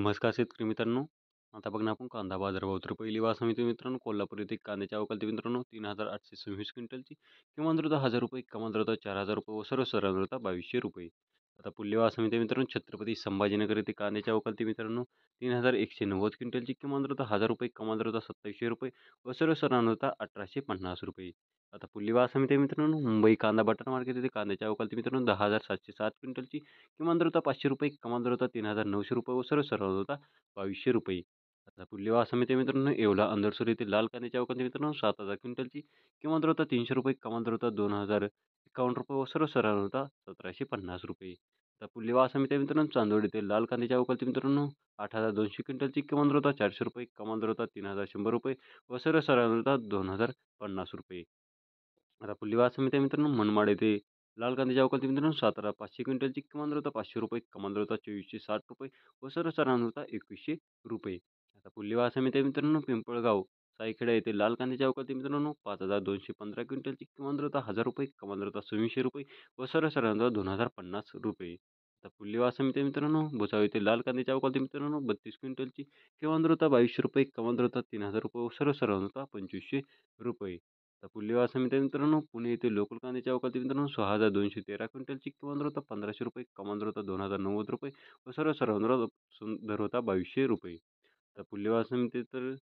नमस्कार शेतकरी मित्रांनो. आता बघा ना आपण कांदा बाजारभाव तर पहिली वार समिती मित्रांनो कोल्हापूर येथे कांद्याची आवक आली मित्रांनो 3,826 क्विंटलची. किमान दर होता ₹1,000, कमाल दर होता ₹4,000 व सर्वसाधारण दर होता ₹2,200. आता पुढली वार समिती मित्रांनो छत्रपती संभाजीनगर येथे कांद्याची आवक आली मित्रांनो 3,190 क्विंटलची. किमान दर होता ₹1,000, कमाल दर होता ₹2,700 व सर्वसाधारण दर होता ₹1,850. आता पुढली वार समिती मित्रांनो मुंबई कांदा बटाटा मार्केट येथे कांद्याची आवक आली मित्रांनो 10,707 क्विंटलची. किमान दर होता ₹500, कमाल दर होता ₹3,900 व सर्वसाधारण होता ₹2,200. आता पुढली वाह समिती मित्रांनो येवला अंदरसूर येथील लाल कांद्याची आवक मित्रांनो 7,000 क्विंटलची. किमान दर होता ₹300, कमाल दर होता ₹2,051 व सर्वसाधारण होता ₹1,750. आता पुढली वाह समिती मित्रांनो चांदोड येथील लाल कांद्याची आवक मित्रांनो 8,200 क्विंटलची. किमान दर होता ₹400, कमाल दर होता ₹3,100 व सर्वसाधारण होता ₹2,050. आता पुढली वाह समिती मित्रांनो मनमाड येथे लाल कांद्याची अवकाळी मित्रांनो 17,500 क्विंटलची. किमान दर होता ₹500, कमाल दर होता ₹2,460 व सर्वसाधारण होता ₹2,100. आता पुढली वाह समिती मित्रांनो पिंपळगाव सायखेडा येथे लाल कांद्याची अवकाळी मित्रांनो 5,215 क्विंटलची. किमान दर होता ₹1,000, कमाल दर होता ₹2,600 व सर्वसाधारण होता ₹2,050. आता पुढली वाह समिती मित्रांनो भुसावळ येथे लाल कांद्याची अवकाळी मित्रांनो 32 क्विंटलची. किमान दर होता ₹2,200, कमाल दर होता ₹3,000 व सर्वसाधारण होता ₹2,500. तर पुढली वार समिती मित्रांनो पुणे येथे लोकल कांद्याची अवकाळी मित्रांनो 6,213 क्विंटलची. किमान दर होता ₹1,500, कमाल दर होता ₹2,090 व सर्वसाधारण दर होता ₹2,200. तर पुढली वार समिती तर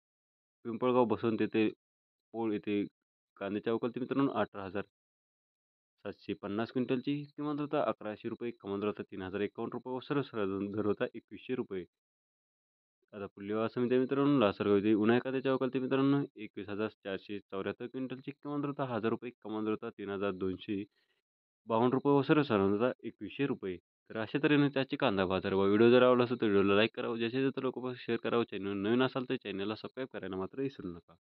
पिंपळगाव बसवंत येथे पोळ येथे कांद्याची अवकाळी मित्रांनो 18,750 क्विंटलची. किमान दर होता ₹1,100, कमाल दर होता ₹3,051 व सर्वसाधारण दर होता ₹2,100. आता पुढली वार समिती मित्रांनो लासलगाव येथे उन्हाळी कांद्याची अवकाळी मित्रांनो 21,474 क्विंटलची. किमान दर होता ₹1,000, कमाल दर होता ₹3,252 व सर्वसाधारण होता ₹2,100. तर अशा तऱ्हेने त्याची कांदा बाजार व व्हिडिओ जर आवडला असेल तर व्हिडिओला लाईक करावं, ज्याच्या लोकांपर्यंत शेअर करावं. चॅनल नवीन असाल तर चॅनलला सबस्क्राईब करायला मात्र विसरू नका.